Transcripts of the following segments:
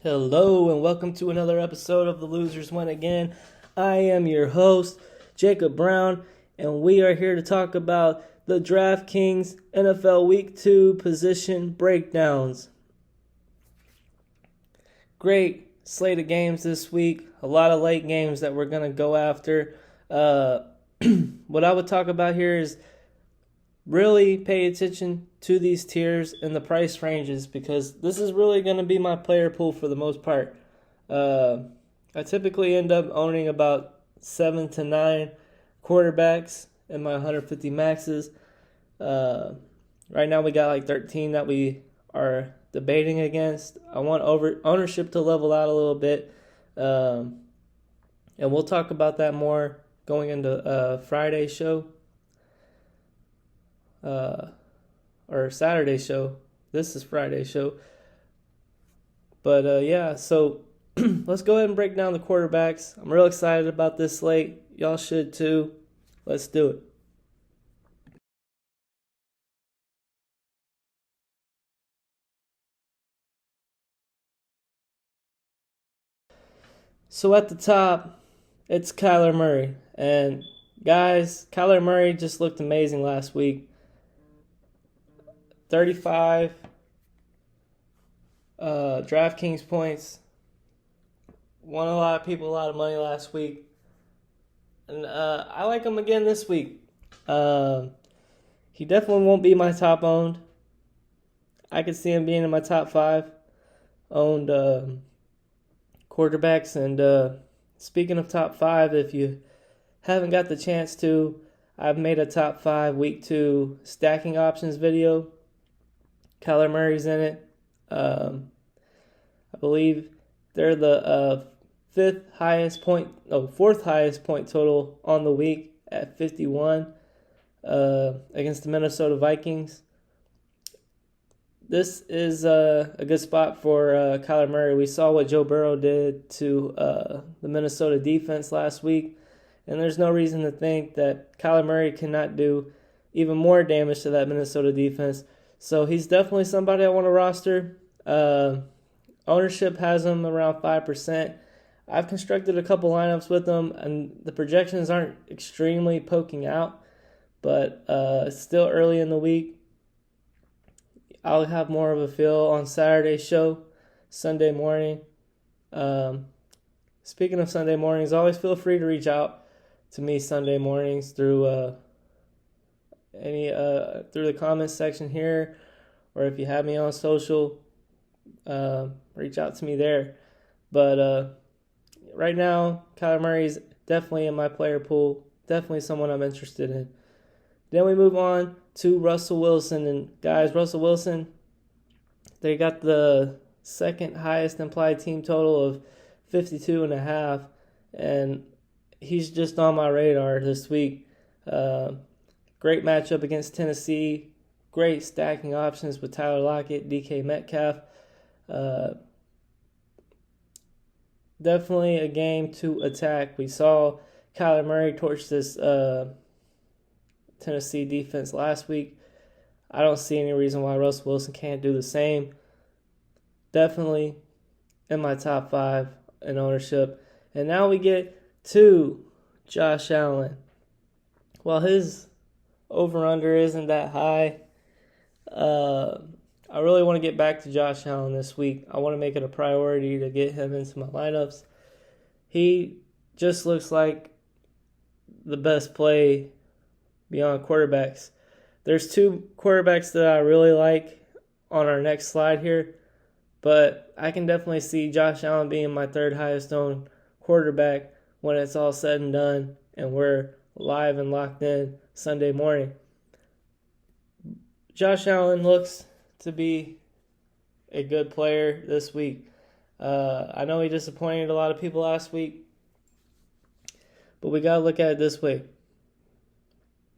Hello and welcome to another episode of The Losers Win Again. I am your host, Jacob Brown, and we are here to talk about the Draftkings NFL Week 2 position breakdowns. Great slate of games this week, a lot of late games that we're going to go after. What I would talk about here is really pay attention to these tiers and the price ranges because this is really going to be my player pool for the most part. I typically end up owning about 7 to 9 quarterbacks in my 150 maxes. Right now we got like 13 that we are debating against. I want ownership to level out a little bit. And we'll talk about that more going into Friday's show. Or Saturday's show. This is Friday's show. But yeah, so let's go ahead and break down the quarterbacks. I'm real excited about this slate. Y'all should too. Let's do it. So at the top, it's Kyler Murray. And guys, Kyler Murray just looked amazing last week. 35 Draftkings points. Won a lot of people a lot of money last week. And I like him again this week. He definitely won't be my top owned. I could see him being in my top 5 owned quarterbacks. And speaking of top 5, if you haven't got the chance to, I've made a top 5 week 2 stacking options video. Kyler Murray's in it. I believe they're the fourth highest point total on the week at 51 against the Minnesota Vikings. This is a good spot for Kyler Murray. We saw what Joe Burrow did to the Minnesota defense last week, and there's no reason to think that Kyler Murray cannot do even more damage to that Minnesota defense. So he's definitely somebody I want to roster. Ownership has him around 5%. I've constructed a couple lineups with him, and the projections aren't extremely poking out, but it's still early in the week. I'll have more of a feel on Saturday's show, Sunday morning. Speaking of Sunday mornings, always feel free to reach out to me Sunday mornings through through the comments section here, or if you have me on social, reach out to me there. But right now, Kyler Murray's definitely in my player pool, definitely someone I'm interested in. Then we move on to Russell Wilson, and guys, Russell Wilson, they got the second highest implied team total of 52.5, and he's just on my radar this week. Great matchup against Tennessee. Great stacking options with Tyler Lockett, DK Metcalf. Definitely a game to attack. We saw Kyler Murray torch this Tennessee defense last week. I don't see any reason why Russell Wilson can't do the same. Definitely in my top 5 in ownership. And now we get to Josh Allen. While his over-under isn't that high, I really want to get back to Josh Allen this week. I want to make it a priority to get him into my lineups. He just looks like the best play beyond quarterbacks. There's 2 quarterbacks that I really like on our next slide here, but I can definitely see Josh Allen being my 3rd highest owned quarterback when it's all said and done and we're live and locked in Sunday morning. Josh Allen looks to be a good player this week. I know he disappointed a lot of people last week, But we got to look at it this way.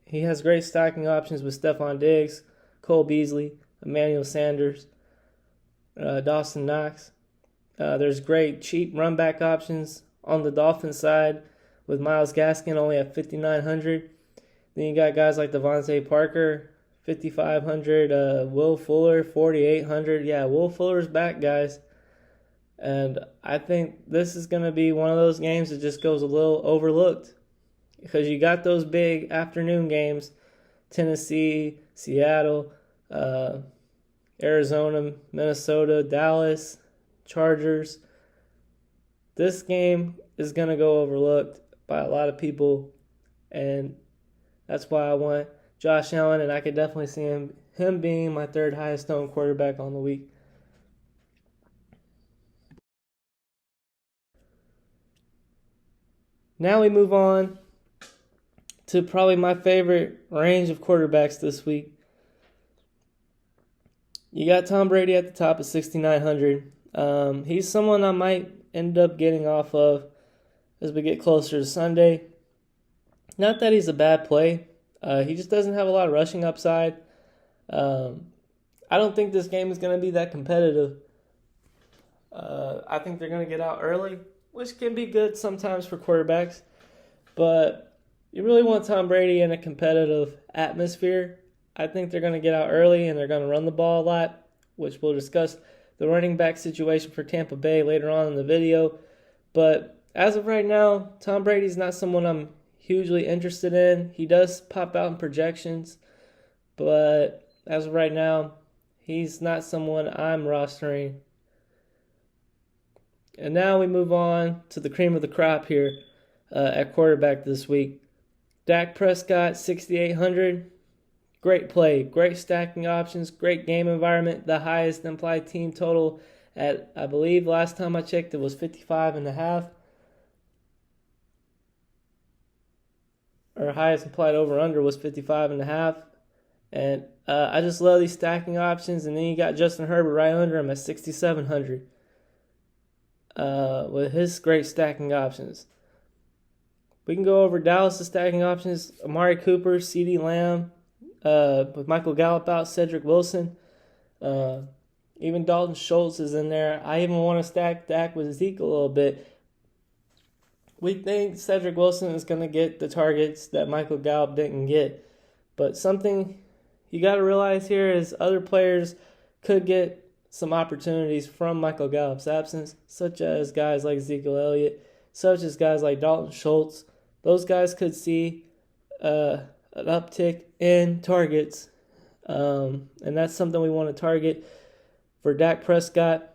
He has great stacking options with Stephon Diggs, Cole Beasley, Emmanuel Sanders, Dawson Knox. There's great cheap run back options on the Dolphins side with Myles Gaskin only at 5,900. Then you got guys like Devontae Parker, 5,500. Will Fuller, 4,800. Yeah, Will Fuller's back, guys. And I think this is going to be one of those games that just goes a little overlooked because you got those big afternoon games, Tennessee, Seattle, Arizona, Minnesota, Dallas, Chargers. This game is going to go overlooked by a lot of people, and that's why I want Josh Allen, and I could definitely see him being my third highest owned quarterback on the week. Now we move on to probably my favorite range of quarterbacks this week. You got Tom Brady at the top at 6,900. He's someone I might end up getting off of as we get closer to Sunday. Not that he's a bad play. He just doesn't have a lot of rushing upside. I don't think this game is going to be that competitive. I think they're going to get out early, which can be good sometimes for quarterbacks. But you really want Tom Brady in a competitive atmosphere. I think they're going to get out early and they're going to run the ball a lot, which we'll discuss the running back situation for Tampa Bay later on in the video. But as of right now, Tom Brady's not someone I'm hugely interested in. He does pop out in projections, but as of right now, he's not someone I'm rostering. And now we move on to the cream of the crop here at quarterback this week. Dak Prescott, 6,800. Great play, great stacking options, great game environment. The highest implied team total at, I believe, last time I checked, it was 55.5. Or highest implied over-under was 55.5. And I just love these stacking options. And then you got Justin Herbert right under him at 6,700 with his great stacking options. We can go over Dallas' stacking options. Amari Cooper, CeeDee Lamb, with Michael Gallup out, Cedric Wilson. Even Dalton Schultz is in there. I even want to stack Dak with Zeke a little bit. We think Cedric Wilson is going to get the targets that Michael Gallup didn't get. But something you got to realize here is other players could get some opportunities from Michael Gallup's absence, such as guys like Ezekiel Elliott, such as guys like Dalton Schultz. Those guys could see an uptick in targets, and that's something we want to target for Dak Prescott.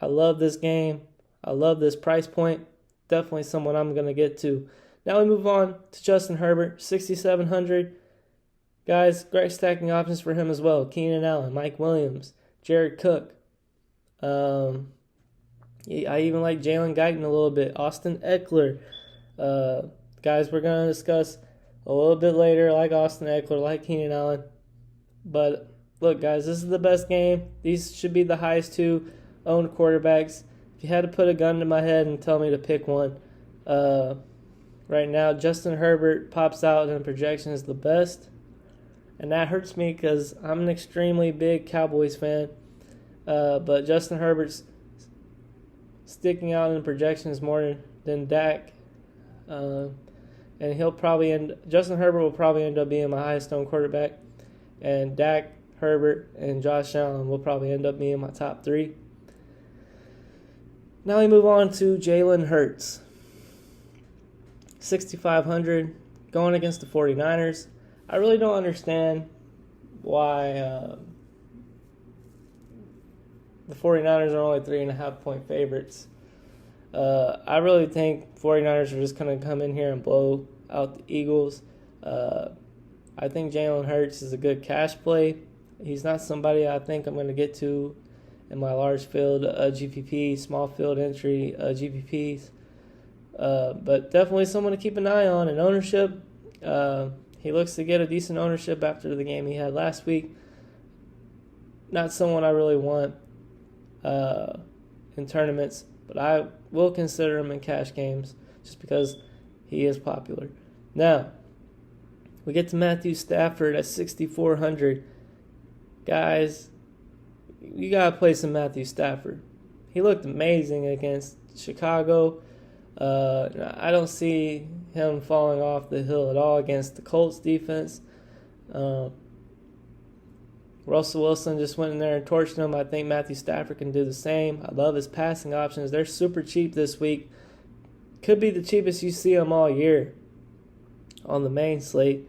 I love this game. I love this price point. Definitely someone I'm going to get to. Now we move on to Justin Herbert, 6,700. Guys, great stacking options for him as well. Keenan Allen, Mike Williams, Jared Cook. I even like Jalen Guyton a little bit. Austin Eckler. Guys, we're going to discuss a little bit later, like Austin Eckler, like Keenan Allen. But look, guys, this is the best game. These should be the highest two owned quarterbacks. If you had to put a gun to my head and tell me to pick one, right now, Justin Herbert pops out in projection as the best. And that hurts me because I'm an extremely big Cowboys fan. But Justin Herbert's sticking out in projections more than Dak. And Justin Herbert will probably end up being my highest owned quarterback. And Dak, Herbert, and Josh Allen will probably end up being my top three. Now we move on to Jalen Hurts. 6,500 going against the 49ers. I really don't understand why the 49ers are only 3.5-point favorites. I really think 49ers are just going to come in here and blow out the Eagles. I think Jalen Hurts is a good cash play. He's not somebody I think I'm going to get to in my large field GPP, small field entry GPPs. But definitely someone to keep an eye on in ownership. He looks to get a decent ownership after the game he had last week. Not someone I really want in tournaments, but I will consider him in cash games just because he is popular. Now, we get to Matthew Stafford at 6,400. Guys, you got to play some Matthew Stafford. He looked amazing against Chicago. I don't see him falling off the hill at all against the Colts defense. Russell Wilson just went in there and torched him. I think Matthew Stafford can do the same. I love his passing options. They're super cheap this week. Could be the cheapest you see them all year on the main slate.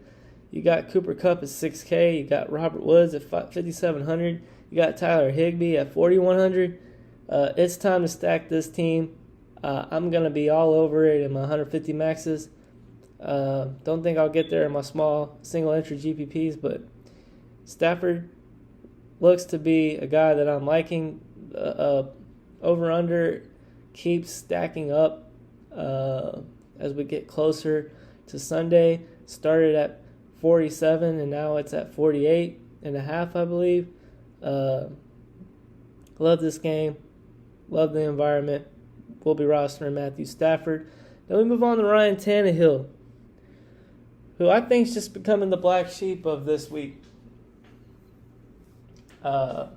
You got Cooper Kupp at $6K. You got Robert Woods at $5,700. You got Tyler Higbee at $4,100. It's time to stack this team. I'm going to be all over it in my 150 maxes. Don't think I'll get there in my small single entry GPPs, but Stafford looks to be a guy that I'm liking. Over-under keeps stacking up as we get closer to Sunday. Started at 47 and now it's at 48.5, I believe. Love this game. Love the environment. We'll be rostering Matthew Stafford. Then we move on to Ryan Tannehill, who I think is just becoming the black sheep of this week. I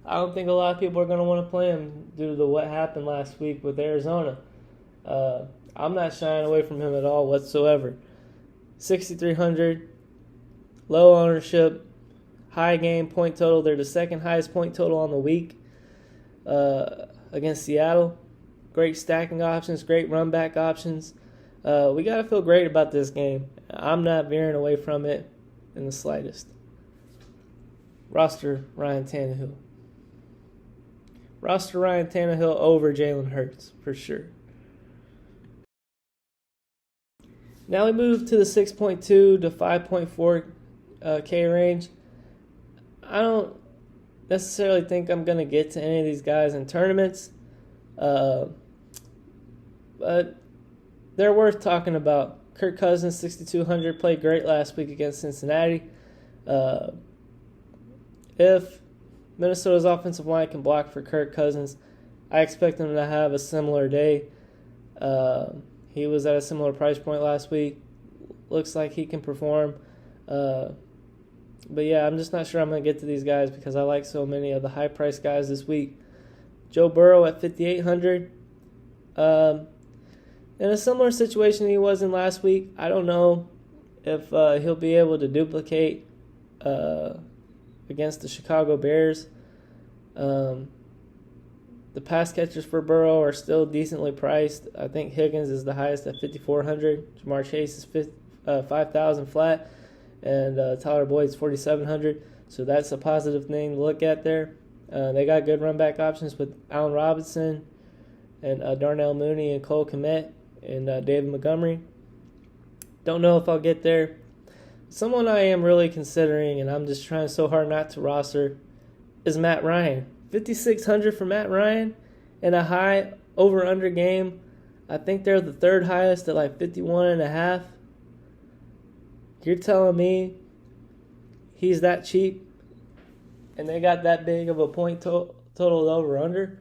don't think a lot of people are going to want to play him due to what happened last week with Arizona. I'm not shying away from him at all whatsoever. 6,300, low ownership, high game point total. They're the second highest point total on the week against Seattle. Great stacking options, great run back options. We got to feel great about this game. I'm not veering away from it in the slightest. Roster Ryan Tannehill. Roster Ryan Tannehill over Jalen Hurts, for sure. Now we move to the 6.2 to 5.4 K range. I don't necessarily think I'm going to get to any of these guys in tournaments. But they're worth talking about. Kirk Cousins, 6,200, played great last week against Cincinnati. If Minnesota's offensive line can block for Kirk Cousins, I expect him to have a similar day. He was at a similar price point last week. Looks like he can perform. But yeah, I'm just not sure I'm going to get to these guys because I like so many of the high-priced guys this week. Joe Burrow at 5,800. In a similar situation he was in last week. I don't know if he'll be able to duplicate against the Chicago Bears. The pass catchers for Burrow are still decently priced. I think Higgins is the highest at 5,400. Jamar Chase is 5,000 flat. And Tyler Boyd's 4,700. So that's a positive thing to look at there. They got good run back options with Allen Robinson and Darnell Mooney and Cole Kmet and David Montgomery. Don't know if I'll get there. Someone I am really considering, and I'm just trying so hard not to roster, is Matt Ryan. 5,600 for Matt Ryan in a high over-under game. I think they're the third highest at like 51.5. You're telling me he's that cheap and they got that big of a point total over-under?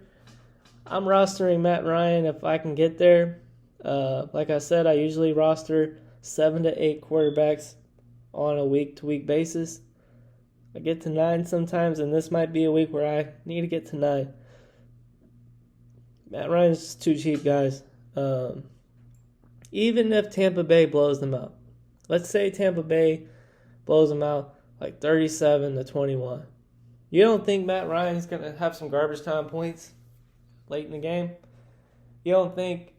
I'm rostering Matt Ryan if I can get there. Like I said, I usually roster 7 to 8 quarterbacks on a week-to-week basis. I get to 9 sometimes, and this might be a week where I need to get to 9. Matt Ryan's just too cheap, guys. Even if Tampa Bay blows them out. Let's say Tampa Bay blows them out like 37-21. You don't think Matt Ryan's going to have some garbage time points late in the game? You don't think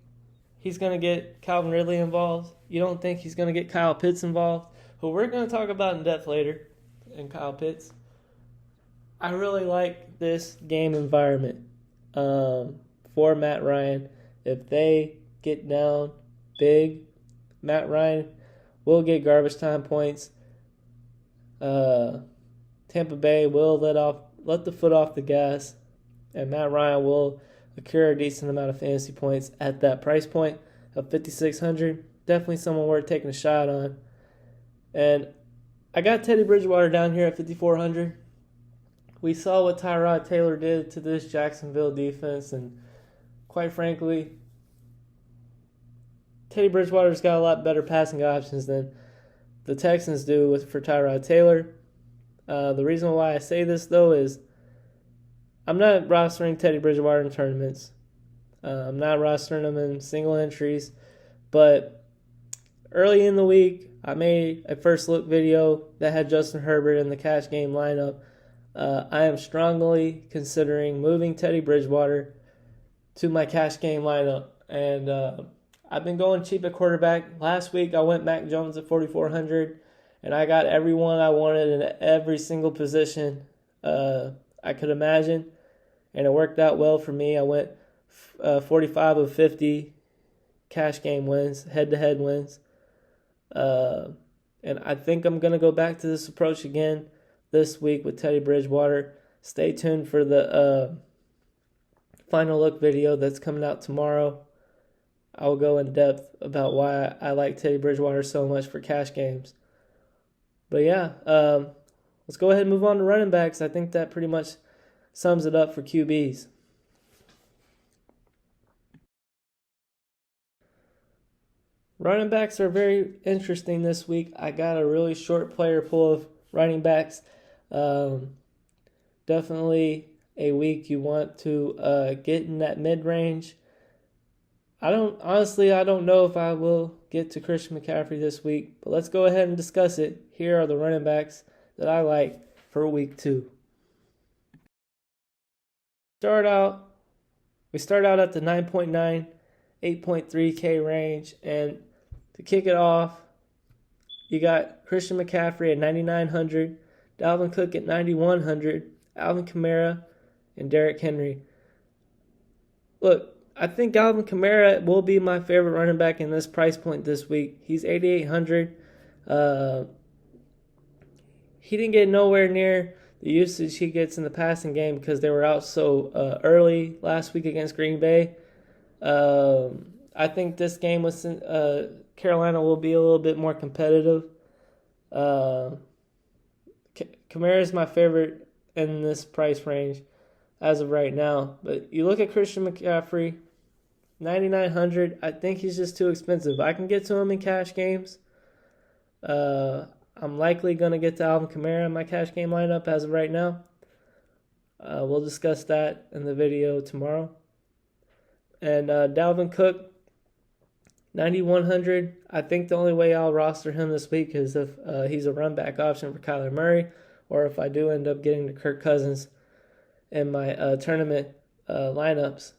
he's going to get Calvin Ridley involved? You don't think he's going to get Kyle Pitts involved, who we're going to talk about in depth later, and Kyle Pitts? I really like this game environment for Matt Ryan. If they get down big, Matt Ryan will get garbage time points. Tampa Bay will let the foot off the gas, and Matt Ryan will accrue a decent amount of fantasy points at that price point of 5,600. Definitely someone worth taking a shot on. And I got Teddy Bridgewater down here at 5,400. We saw what Tyrod Taylor did to this Jacksonville defense, and quite frankly, Teddy Bridgewater's got a lot better passing options than the Texans do for Tyrod Taylor. The reason why I say this, though, is I'm not rostering Teddy Bridgewater in tournaments. I'm not rostering him in single entries. But early in the week, I made a first look video that had Justin Herbert in the cash game lineup. I am strongly considering moving Teddy Bridgewater to my cash game lineup. And I've been going cheap at quarterback. Last week, I went Mac Jones at 4,400, and I got everyone I wanted in every single position I could imagine, and it worked out well for me. I went 45 of 50 cash game wins, head-to-head wins. And I think I'm going to go back to this approach again this week with Teddy Bridgewater. Stay tuned for the final look video that's coming out tomorrow. I will go in depth about why I like Teddy Bridgewater so much for cash games. But yeah, let's go ahead and move on to running backs. I think that pretty much sums it up for QBs. Running backs are very interesting this week. I got a really short player pool of running backs. Definitely a week you want to get in that mid-range. I don't know if I will get to Christian McCaffrey this week, but let's go ahead and discuss it. Here are the running backs that I like for week 2. We start out at the 9.9, 8.3K range, and to kick it off, you got Christian McCaffrey at 9,900, Dalvin Cook at 9,100, Alvin Kamara, and Derrick Henry. Look, I think Alvin Kamara will be my favorite running back in this price point this week. He's 8,800. He didn't get nowhere near the usage he gets in the passing game because they were out so early last week against Green Bay. I think this game with Carolina will be a little bit more competitive. Kamara is my favorite in this price range as of right now. But you look at Christian McCaffrey, 9,900. I think he's just too expensive. I can get to him in cash games. I'm likely going to get to Alvin Kamara in my cash game lineup as of right now. We'll discuss that in the video tomorrow. And Dalvin Cook, 9,100. I think the only way I'll roster him this week is if he's a run back option for Kyler Murray, or if I do end up getting to Kirk Cousins in my tournament lineups.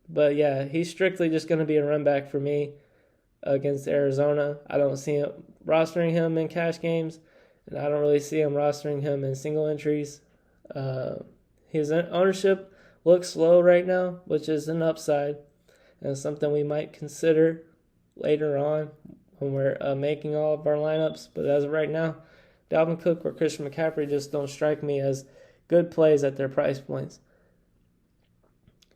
But yeah, he's strictly just going to be a run back for me against Arizona. I don't see him rostering him in cash games, and I don't really see him rostering him in single entries. His ownership looks low right now, which is an upside and something we might consider later on when we're making all of our lineups. But as of right now, Dalvin Cook or Christian McCaffrey just don't strike me as good plays at their price points.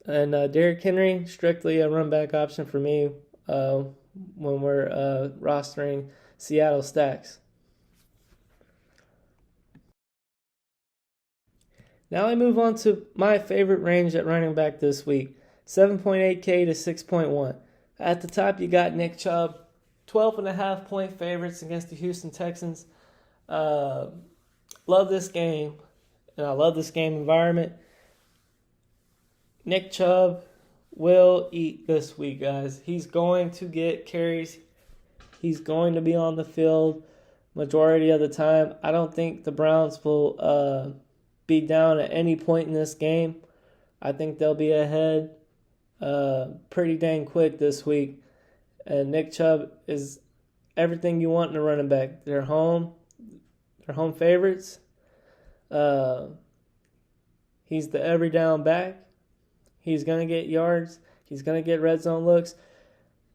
And Derrick Henry, strictly a run back option for me when we're rostering Seattle stacks. Now I move on to my favorite range at running back this week, 7.8K to 6.1. At the top, you got Nick Chubb, 12.5 point favorites against the Houston Texans. Love this game, and I love this game environment. Nick Chubb will eat this week, guys. He's going to get carries. He's going to be on the field majority of the time. I don't think the Browns will be down at any point in this game. I think they'll be ahead pretty dang quick this week. And Nick Chubb is everything you want in a running back. They're home favorites. He's the every down back. He's going to get yards. He's going to get red zone looks.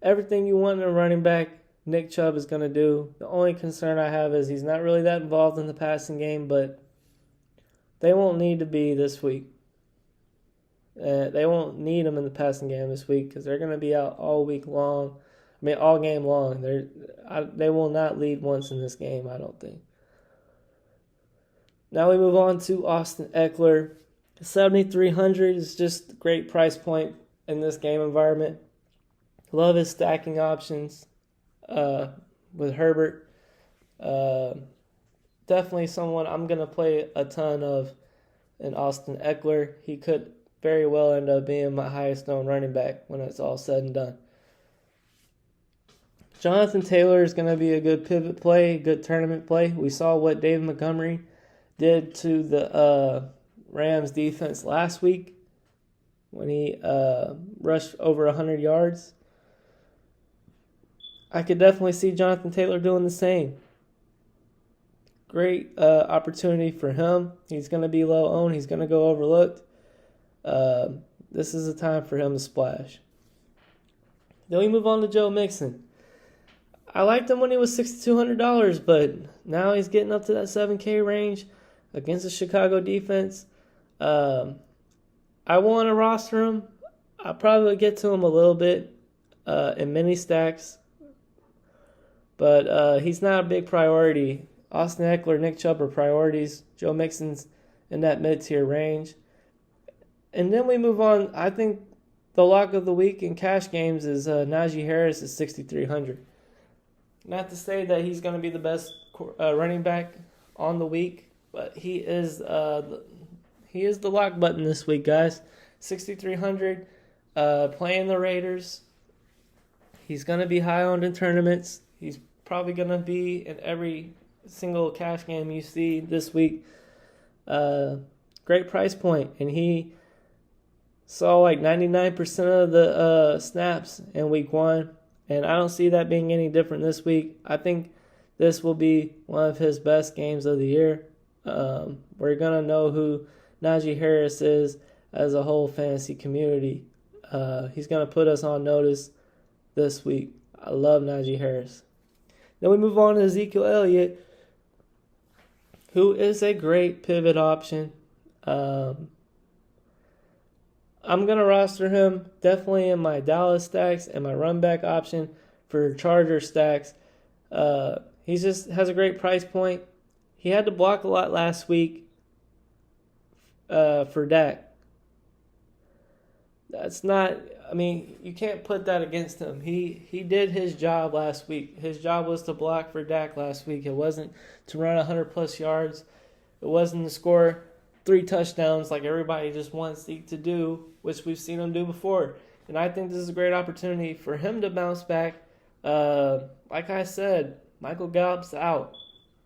Everything you want in a running back, Nick Chubb is going to do. The only concern I have is he's not really that involved in the passing game, but they won't need to be this week. They won't need him in the passing game this week because they're going to be out all week long. I mean, all game long. They will not lead once in this game, I don't think. Now we move on to Austin Eckler. 7,300 is just a great price point in this game environment. Love his stacking options with Herbert. Definitely someone I'm going to play a ton of in Austin Eckler. He could very well end up being my highest owned running back when it's all said and done. Jonathan Taylor is going to be a good pivot play, good tournament play. We saw what Dave Montgomery did to the Rams defense last week when he rushed over 100 yards. I could definitely see Jonathan Taylor doing the same. Great opportunity for him. He's going to be low owned. He's going to go overlooked. This is a time for him to splash. Then we move on to Joe Mixon. I liked him when he was $6,200, but now he's getting up to that $7K range against the Chicago defense. I want to roster him. I'll probably get to him a little bit in mini stacks, but he's not a big priority. Austin Eckler, Nick Chubb are priorities. Joe Mixon's in that mid-tier range. And then we move on. I think the lock of the week in cash games is Najee Harris at 6,300. Not to say that he's going to be the best running back on the week, but he is the lock button this week, guys. 6,300, playing the Raiders. He's going to be high owned in tournaments. He's probably going to be in every single cash game you see this week. Great price point, and he saw like 99% of the snaps in week 1. And I don't see that being any different this week. I think this will be one of his best games of the year. We're going to know who Najee Harris is as a whole fantasy community. He's going to put us on notice this week. I love Najee Harris. Then we move on to Ezekiel Elliott, who is a great pivot option. I'm going to roster him definitely in my Dallas stacks and my run back option for Charger stacks. He just has a great price point. He had to block a lot last week for Dak. That's not, you can't put that against him. He did his job last week. His job was to block for Dak last week. It wasn't to run 100-plus yards. It wasn't to score 3 touchdowns like everybody just wants Zeke to do, which we've seen him do before. And I think this is a great opportunity for him to bounce back. Like I said, Michael Gallup's out.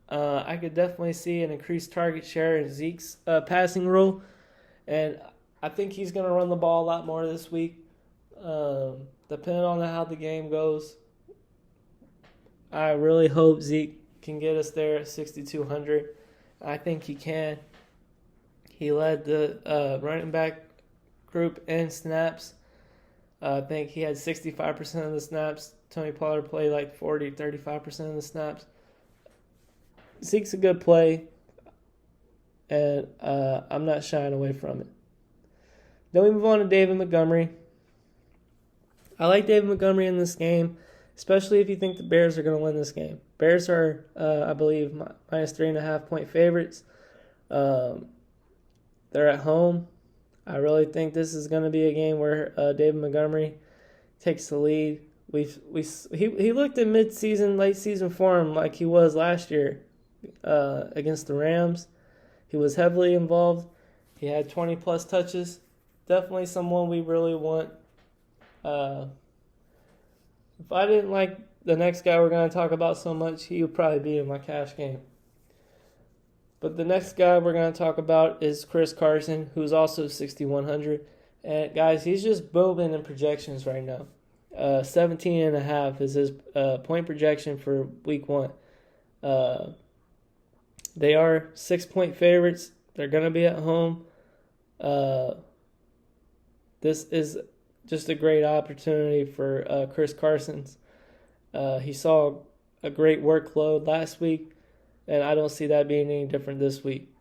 I could definitely see an increased target share in Zeke's passing role. And I think he's going to run the ball a lot more this week. Depending on how the game goes, I really hope Zeke can get us there at 6,200. I think he can. He led the running back group in snaps. I think he had 65% of the snaps. Tony Pollard played like 35% of the snaps. Zeke's a good play, and I'm not shying away from it. Then we move on to David Montgomery. I like David Montgomery in this game, especially if you think the Bears are going to win this game. Bears are, I believe, minus 3.5 point favorites. They're at home. I really think this is going to be a game where David Montgomery takes the lead. He looked in mid-season, late-season form like he was last year against the Rams. He was heavily involved. He had 20-plus touches. Definitely someone we really want. If I didn't like the next guy we're going to talk about so much, he would probably be in my cash game. But the next guy we're going to talk about is Chris Carson, who's also 6,100. And guys, he's just booming in projections right now. 17.5 is his point projection for week 1. They are 6-point favorites. They're going to be at home. This is just a great opportunity for Chris Carson's. He saw a great workload last week, and I don't see that being any different this week.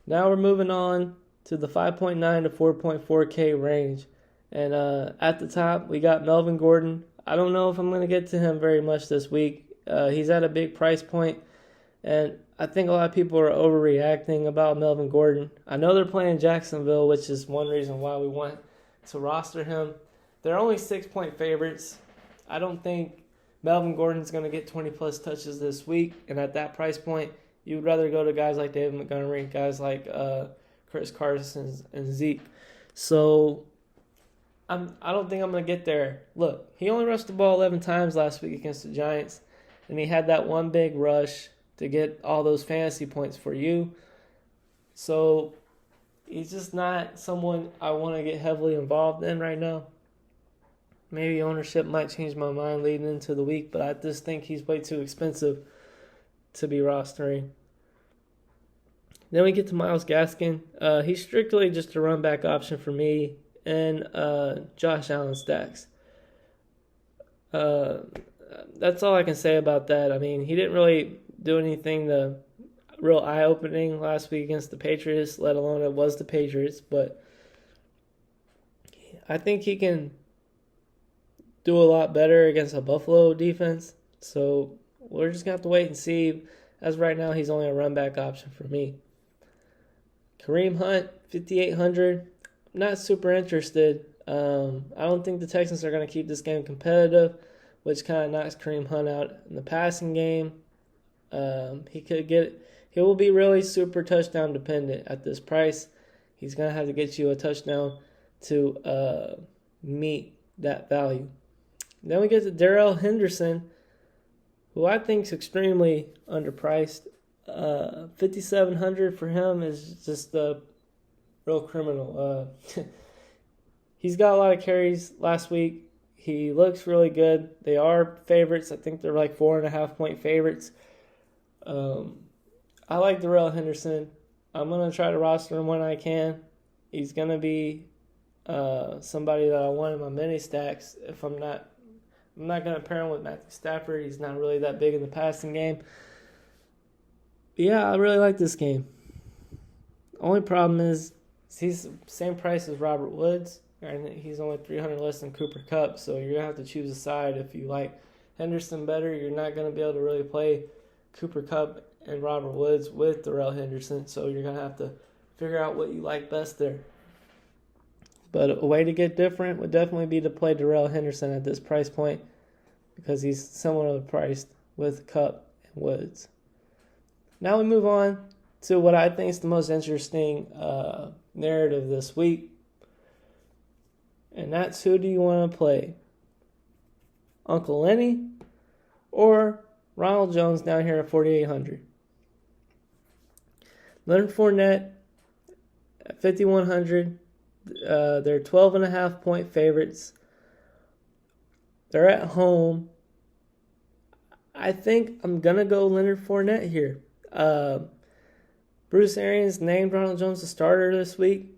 Now we're moving on to the 5.9 to 4.4K range. And at the top, we got Melvin Gordon. I don't know if I'm going to get to him very much this week. He's at a big price point, and I think a lot of people are overreacting about Melvin Gordon. I know they're playing Jacksonville, which is one reason why we want to roster him. They're only 6-point favorites. I don't think Melvin Gordon's going to get 20-plus touches this week. And at that price point, you would rather go to guys like David Montgomery, guys like Chris Carson and Zeke. So I don't think I'm going to get there. Look, he only rushed the ball 11 times last week against the Giants, and he had that one big rush to get all those fantasy points for you. So he's just not someone I want to get heavily involved in right now. Maybe ownership might change my mind leading into the week, but I just think he's way too expensive to be rostering. Then we get to Myles Gaskin. He's strictly just a run back option for me and Josh Allen stacks. That's all I can say about that. I mean, he didn't really do anything real eye-opening last week against the Patriots, let alone it was the Patriots. But I think he can do a lot better against a Buffalo defense. So we're just going to have to wait and see. As right now, he's only a run-back option for me. Kareem Hunt, 5,800. Not super interested. I don't think the Texans are going to keep this game competitive, which kind of knocks Kareem Hunt out in the passing game. He will be really super touchdown dependent at this price. He's going to have to get you a touchdown to meet that value. Then we get to Darrell Henderson, who I think is extremely underpriced. 5,700 for him is just a real criminal. He's got a lot of carries last week. He looks really good. They are favorites. I think they're like 4.5-point favorites. I like Darrell Henderson. I'm going to try to roster him when I can. He's going to be somebody that I want in my mini stacks. If I'm not going to pair him with Matthew Stafford. He's not really that big in the passing game. But yeah, I really like this game. Only problem is he's the same price as Robert Woods, and he's only 300 less than Cooper Kupp. So you're going to have to choose a side. If you like Henderson better, you're not going to be able to really play Cooper Kupp and Robert Woods with Darrell Henderson. So you're going to have to figure out what you like best there. But a way to get different would definitely be to play Darrell Henderson at this price point because he's similarly priced with Kupp and Woods. Now we move on to what I think is the most interesting narrative this week. And that's, who do you want to play? Uncle Lenny or Ronald Jones down here at 4,800? Leonard Fournette at 5,100. They're 12.5-point favorites. They're at home. I think I'm going to go Leonard Fournette here. Bruce Arians named Ronald Jones the starter this week,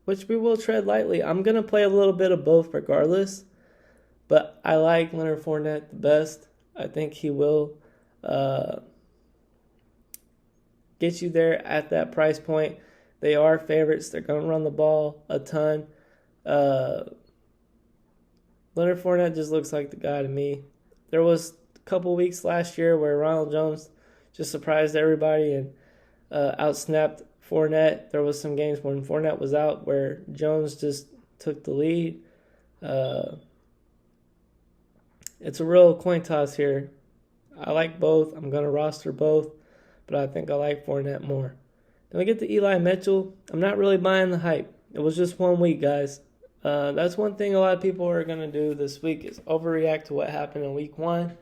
which we will tread lightly. I'm going to play a little bit of both regardless, but I like Leonard Fournette the best. I think he will get you there at that price point. They are favorites. They're going to run the ball a ton. Leonard Fournette just looks like the guy to me. There was a couple weeks last year where Ronald Jones just surprised everybody and outsnapped Fournette. There was some games when Fournette was out where Jones just took the lead. It's a real coin toss here. I like both. I'm going to roster both, but I think I like Fournette more. Then we get to Eli Mitchell. I'm not really buying the hype. It was just 1 week, guys. That's one thing a lot of people are going to do this week is overreact to what happened in week 1,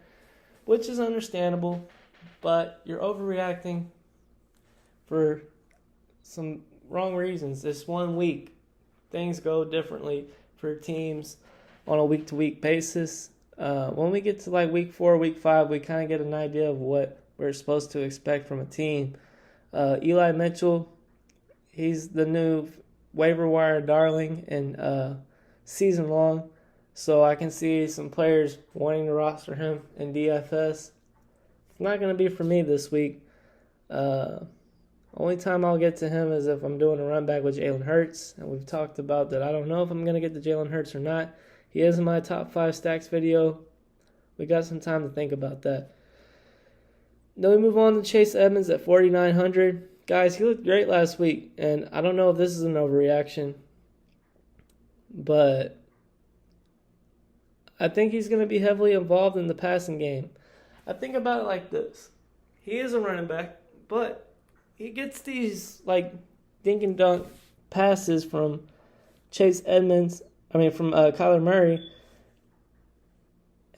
which is understandable, but you're overreacting for some wrong reasons. This 1 week, things go differently for teams on a week-to-week basis. When we get to like week 4, week 5, we kind of get an idea of what we're supposed to expect from a team. Eli Mitchell, he's the new waiver wire darling and season long, so I can see some players wanting to roster him in DFS. It's not going to be for me this week. Only time I'll get to him is if I'm doing a run back with Jalen Hurts, and we've talked about that. I don't know if I'm going to get to Jalen Hurts or not. He is in my top 5 stacks video. We got some time to think about that. Then we move on to Chase Edmonds at 4,900. Guys, he looked great last week, and I don't know if this is an overreaction, but I think he's going to be heavily involved in the passing game. I think about it like this. He is a running back, but he gets these like dink and dunk passes from from Kyler Murray.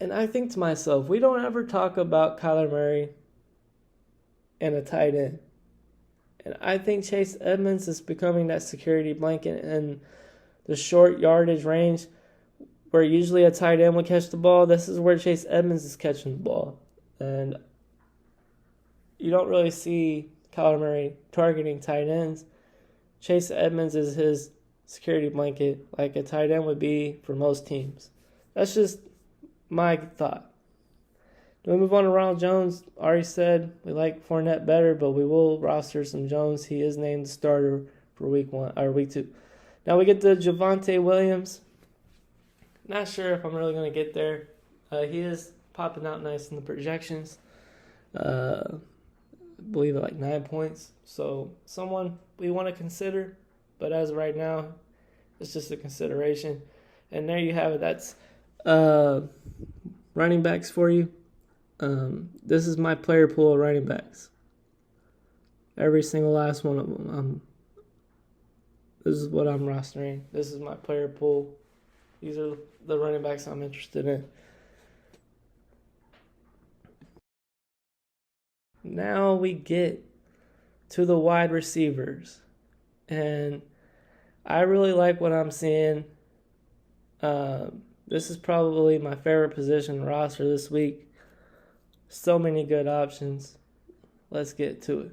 And I think to myself, we don't ever talk about Kyler Murray and a tight end. And I think Chase Edmonds is becoming that security blanket in the short yardage range where usually a tight end would catch the ball. This is where Chase Edmonds is catching the ball. And you don't really see Kyler Murray targeting tight ends. Chase Edmonds is his security blanket like a tight end would be for most teams. That's just my thought. Do we move on to Ronald Jones? Already said we like Fournette better, but we will roster some Jones. He is named the starter for week 2. Now we get to Javonte Williams. Not sure if I'm really going to get there. He is popping out nice in the projections. I believe at like 9 points. So someone we want to consider, but as of right now, it's just a consideration. And there you have it. That's running backs for you. This is my player pool of running backs. Every single last one of them. This is what I'm rostering. This is my player pool. These are the running backs I'm interested in. Now we get to the wide receivers. And I really like what I'm seeing. This is probably my favorite position roster this week. So many good options. Let's get to it.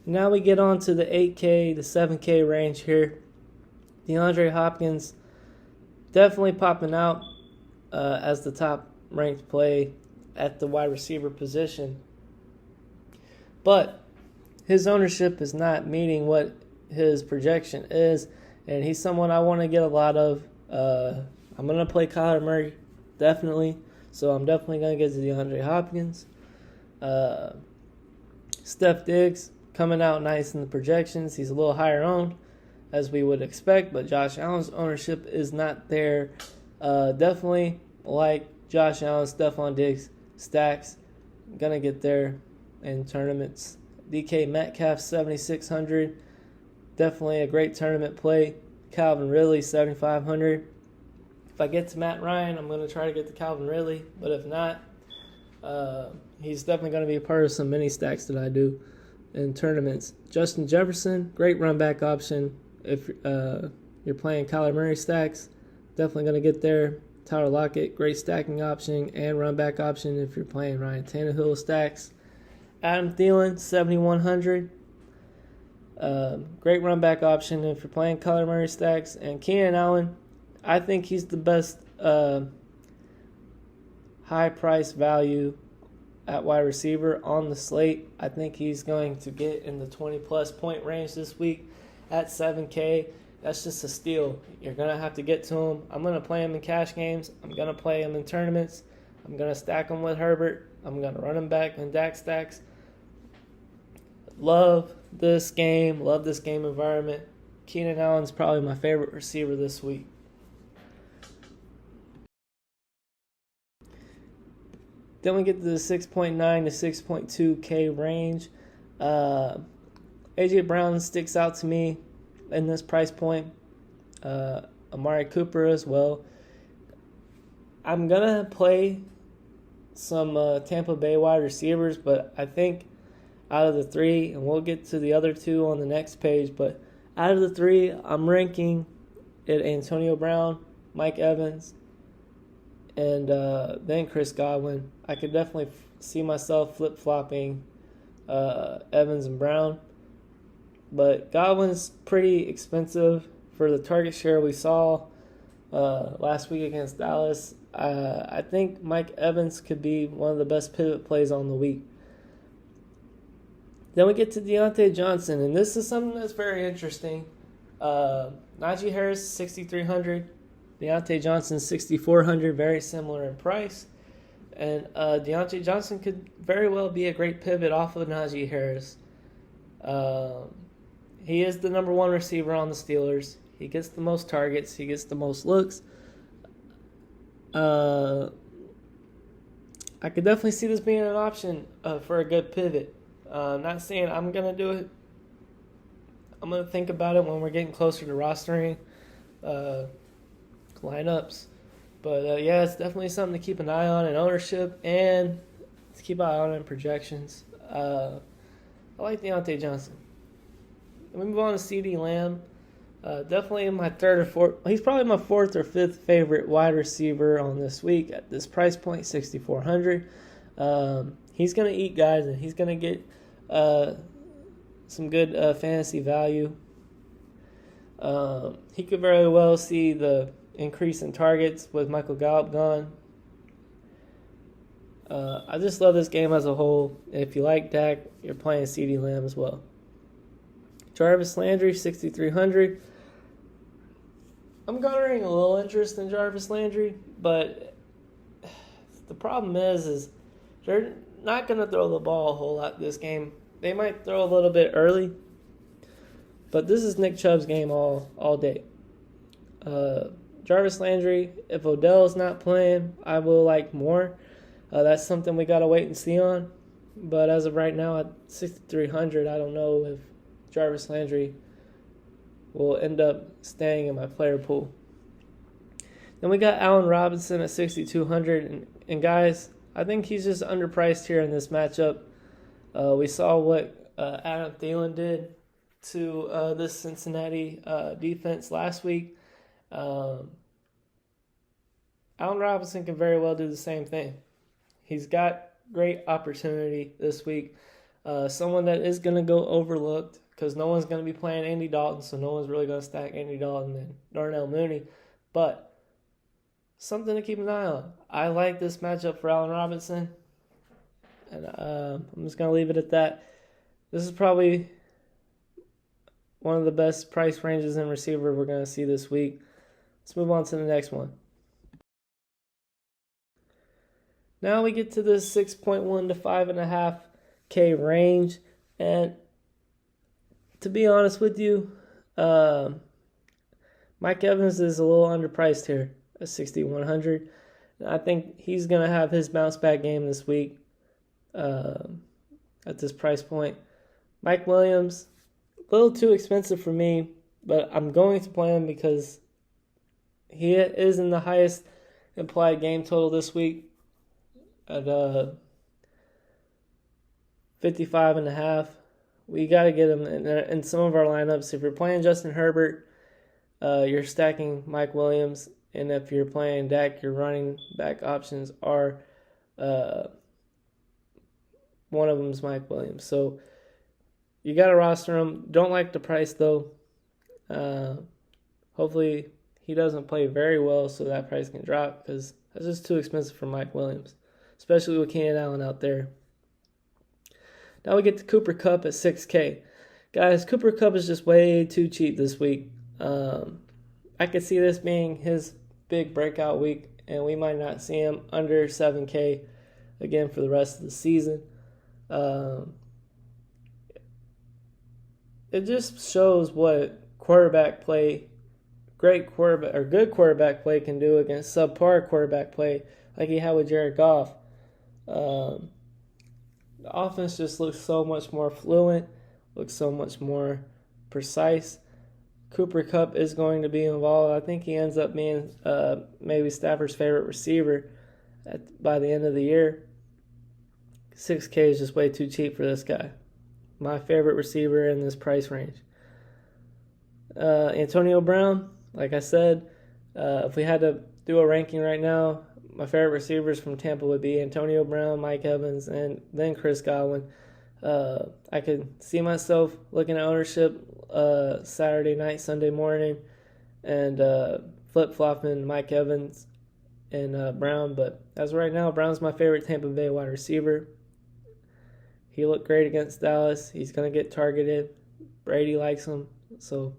Now we get on to the 8K to 7K range here. DeAndre Hopkins definitely popping out as the top ranked play at the wide receiver position. But his ownership is not meeting what his projection is, and he's someone I want to get a lot of. I'm going to play Kyler Murray, definitely. So I'm definitely going to get to DeAndre Hopkins. Steph Diggs coming out nice in the projections. He's a little higher owned, as we would expect, but Josh Allen's ownership is not there. Definitely like Josh Allen, Stephon Diggs, stacks. Going to get there in tournaments. DK Metcalf, 7,600. Definitely a great tournament play. Calvin Ridley, 7,500. If I get to Matt Ryan, I'm going to try to get to Calvin Ridley. But if not, he's definitely going to be a part of some mini stacks that I do in tournaments. Justin Jefferson, great run back option. If you're playing Kyler Murray stacks, definitely going to get there. Tyler Lockett, great stacking option and run back option if you're playing Ryan Tannehill stacks. Adam Thielen, 7,100. Great run back option if you're playing Kyler Murray stacks. And Keenan Allen, I think he's the best high price value at wide receiver on the slate. I think he's going to get in the 20-plus point range this week at 7K. That's just a steal. You're going to have to get to him. I'm going to play him in cash games. I'm going to play him in tournaments. I'm going to stack him with Herbert. I'm going to run him back in DAX stacks. Love this game. Love this game environment. Keenan Allen's probably my favorite receiver this week. Then we get to the 6.9 to 6.2K range. A.J. Brown sticks out to me in this price point. Amari Cooper as well. I'm going to play some Tampa Bay wide receivers, but I think out of the three, and we'll get to the other two on the next page, but out of the three, I'm ranking it Antonio Brown, Mike Evans, and then Chris Godwin. I could definitely see myself flip-flopping Evans and Brown. But Godwin's pretty expensive for the target share we saw last week against Dallas. I think Mike Evans could be one of the best pivot plays on the week. Then we get to Deontay Johnson, and this is something that's very interesting. Najee Harris, 6,300. Deontay Johnson, 6,400, very similar in price. And Deontay Johnson could very well be a great pivot off of Najee Harris. He is the number one receiver on the Steelers. He gets the most targets. He gets the most looks. I could definitely see this being an option for a good pivot. Not saying I'm going to do it. I'm going to think about it when we're getting closer to rostering lineups. But, yeah, it's definitely something to keep an eye on in ownership and to keep an eye on in projections. I like Deontay Johnson. Let me move on to CeeDee Lamb. Definitely my third or fourth. He's probably my fourth or fifth favorite wide receiver on this week at this price point, 6,400. He's going to eat guys, and he's going to get some good fantasy value. He could very well see the increase in targets with Michael Gallup gone. I just love this game as a whole. If you like Dak, you're playing CeeDee Lamb as well. Jarvis Landry, 6,300. I'm garnering a little interest in Jarvis Landry, but the problem is they're not going to throw the ball a whole lot this game. They might throw a little bit early, but this is Nick Chubb's game all day. Jarvis Landry, if Odell's not playing, I will like more. That's something we got to wait and see on. But as of right now, at 6,300, I don't know if Jarvis Landry will end up staying in my player pool. Then we got Allen Robinson at 6,200. And guys, I think he's just underpriced here in this matchup. We saw what Adam Thielen did to this Cincinnati defense last week. Allen Robinson can very well do the same thing. He's got great opportunity this week. Someone that is going to go overlooked because no one's going to be playing Andy Dalton, so no one's really going to stack Andy Dalton and Darnell Mooney. But something to keep an eye on. I like this matchup for Allen Robinson, and I'm just going to leave it at that. This is probably one of the best price ranges in receiver we're going to see this week. Let's move on to the next one. Now we get to the 6.1 to 5.5K range, and to be honest with you, Mike Evans is a little underpriced here at 6,100. I think he's going to have his bounce back game this week at this price point. Mike Williams, a little too expensive for me, but I'm going to play him because he is in the highest implied game total this week at 55.5. We got to get him in some of our lineups. If you're playing Justin Herbert, you're stacking Mike Williams. And if you're playing Dak, your running back options are one of them is Mike Williams. So you got to roster him. Don't like the price, though. Hopefully he doesn't play very well so that price can drop because that's just too expensive for Mike Williams, especially with Keenan Allen out there. Now we get to Cooper Kupp at 6K. Guys, Cooper Kupp is just way too cheap this week. I could see this being his big breakout week, and we might not see him under 7K again for the rest of the season. It just shows what quarterback play, good quarterback play can do against subpar quarterback play like he had with Jared Goff. The offense just looks so much more fluent, looks so much more precise. Cooper Kupp is going to be involved. I think he ends up being maybe Stafford's favorite receiver by the end of the year. 6K is just way too cheap for this guy. My favorite receiver in this price range. Antonio Brown, like I said, if we had to do a ranking right now, my favorite receivers from Tampa would be Antonio Brown, Mike Evans, and then Chris Godwin. I could see myself looking at ownership Saturday night, Sunday morning, and flip-flopping Mike Evans and Brown. But as of right now, Brown's my favorite Tampa Bay wide receiver. He looked great against Dallas. He's going to get targeted. Brady likes him, so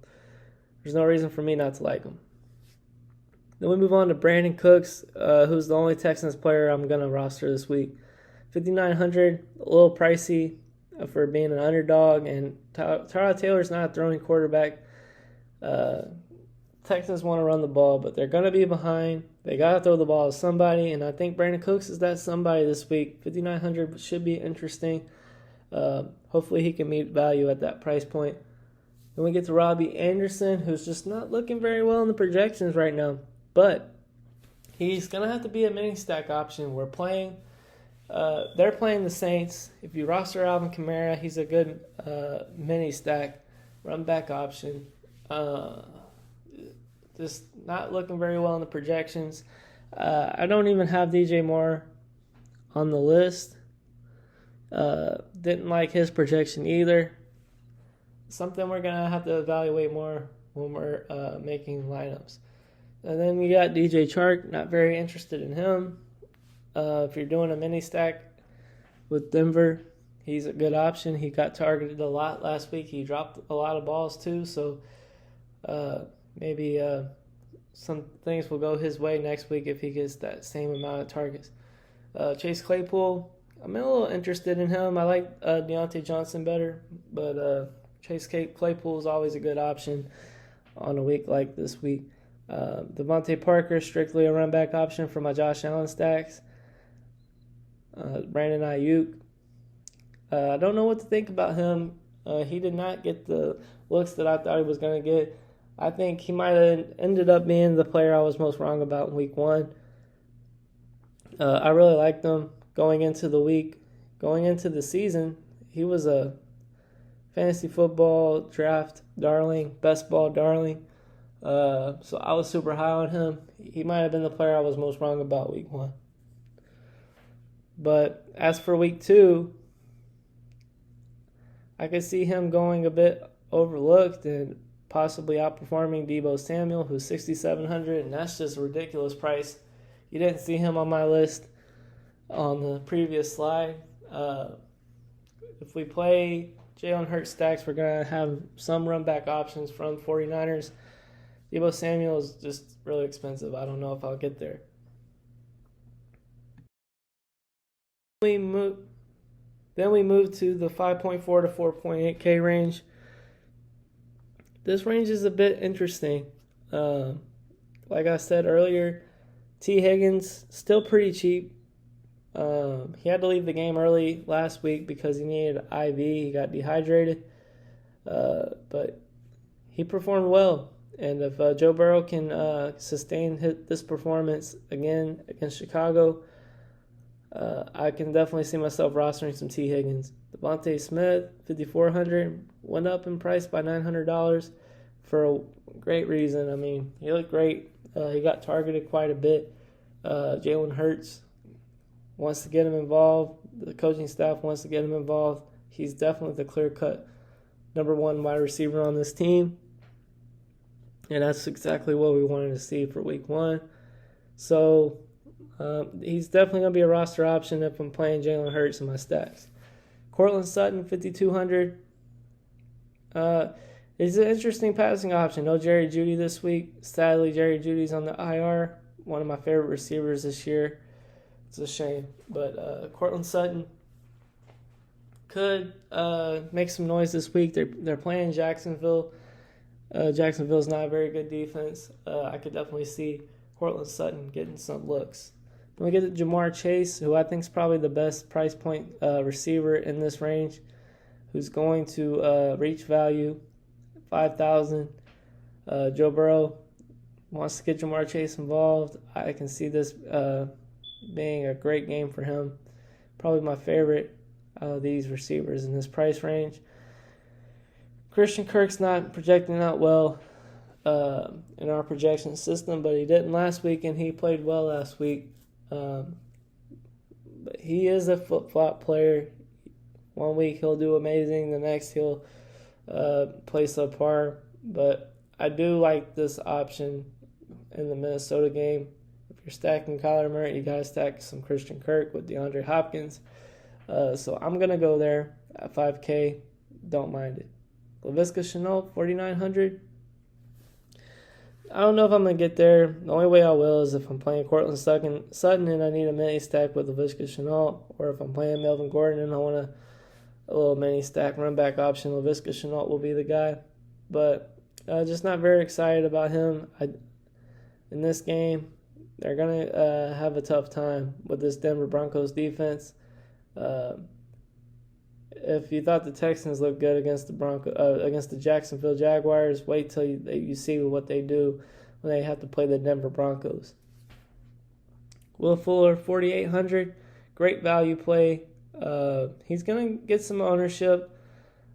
there's no reason for me not to like him. Then we move on to Brandon Cooks, who's the only Texans player I'm going to roster this week. 5,900, a little pricey for being an underdog, and Tyrod Taylor's not a throwing quarterback. Texans want to run the ball, but they're going to be behind. They got to throw the ball to somebody, and I think Brandon Cooks is that somebody this week. 5,900 should be interesting. Hopefully he can meet value at that price point. Then we get to Robbie Anderson, who's just not looking very well in the projections right now. But he's going to have to be a mini stack option. They're playing the Saints. If you roster Alvin Kamara, he's a good mini stack run back option. Just not looking very well in the projections. I don't even have DJ Moore on the list. Didn't like his projection either. Something we're going to have to evaluate more when we're making lineups. And then we got DJ Chark. Not very interested in him. If you're doing a mini stack with Denver, he's a good option. He got targeted a lot last week. He dropped a lot of balls too. So maybe some things will go his way next week if he gets that same amount of targets. Chase Claypool, I'm a little interested in him. I like Deontay Johnson better, but Chase Claypool is always a good option on a week like this week. Devontae Parker, strictly a run back option for my Josh Allen stacks. Brandon Ayuk, I don't know what to think about him. He did not get the looks that I thought he was going to get. I think he might have ended up being the player I was most wrong about in week 1. I really liked him going into the season. He was a fantasy football draft darling, best ball darling. So I was super high on him. He might have been the player I was most wrong about week 1. But as for week 2, I could see him going a bit overlooked and possibly outperforming Deebo Samuel, who's 6,700, and that's just a ridiculous price. You didn't see him on my list on the previous slide. If we play Jalen Hurts stacks, we're going to have some run back options from 49ers. Deebo Samuel is just really expensive. I don't know if I'll get there. Then we move to the 5.4 to 4.8K range. This range is a bit interesting. Like I said earlier, T. Higgins, still pretty cheap. He had to leave the game early last week because he needed an IV. He got dehydrated. But he performed well. And if Joe Burrow can sustain this performance again against Chicago, I can definitely see myself rostering some T. Higgins. Devontae Smith, 5,400, went up in price by $900 for a great reason. I mean, he looked great. He got targeted quite a bit. Jalen Hurts wants to get him involved. The coaching staff wants to get him involved. He's definitely the clear-cut number 1 wide receiver on this team. And that's exactly what we wanted to see for week 1. So he's definitely going to be a roster option if I'm playing Jalen Hurts in my stacks. Cortland Sutton, 5,200. He's an interesting passing option. No Jerry Jeudy this week. Sadly, Jerry Jeudy's on the IR. One of my favorite receivers this year. It's a shame. But Cortland Sutton could make some noise this week. They're playing Jacksonville. Jacksonville's not a very good defense. I could definitely see Cortland Sutton getting some looks. Then we get to Jamar Chase, who I think is probably the best price point receiver in this range, who's going to reach value, 5,000. Joe Burrow wants to get Jamar Chase involved. I can see this being a great game for him. Probably my favorite of these receivers in this price range. Christian Kirk's not projecting out well in our projection system, but he didn't last week, and he played well last week. But he is a flip-flop player. 1 week he'll do amazing, the next he'll play subpar. But I do like this option in the Minnesota game. If you're stacking Kyler Murray, you got to stack some Christian Kirk with DeAndre Hopkins. So I'm going to go there at 5K. Don't mind it. Laviska Shenault, 4,900. I don't know if I'm going to get there. The only way I will is if I'm playing Cortland Sutton and I need a mini stack with LaVisca Chenault, or if I'm playing Melvin Gordon and I want a little mini stack run back option, LaVisca Chenault will be the guy. But just not very excited about him. In this game, they're going to have a tough time with this Denver Broncos defense. If you thought the Texans looked good against the Jacksonville Jaguars, wait till you see what they do when they have to play the Denver Broncos. Will Fuller, 4,800, great value play. He's gonna get some ownership.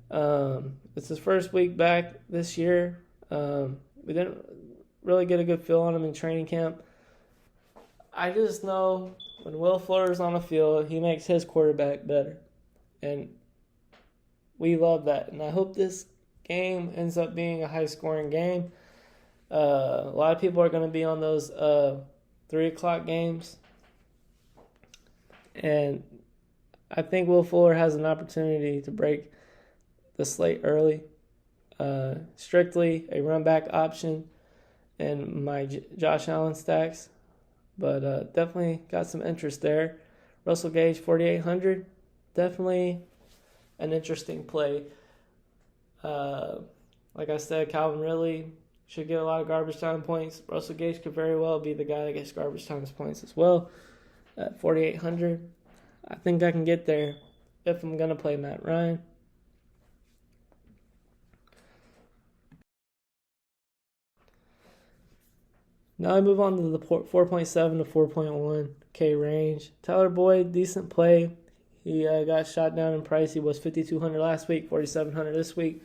It's his first week back this year. We didn't really get a good feel on him in training camp. I just know when Will Fuller is on the field, he makes his quarterback better, and we love that. And I hope this game ends up being a high-scoring game. A lot of people are going to be on those 3 o'clock games. And I think Will Fuller has an opportunity to break the slate early. Strictly a run-back option in my Josh Allen stacks. But definitely got some interest there. Russell Gage, 4,800. Definitely an interesting play. Like I said, Calvin Ridley should get a lot of garbage time points. Russell Gage could very well be the guy that gets garbage time points as well at 4,800. I think I can get there if I'm going to play Matt Ryan. Now I move on to the 4.7 to 4.1K range. Tyler Boyd, decent play. He got shot down in price. He was 5,200 last week, 4,700 this week.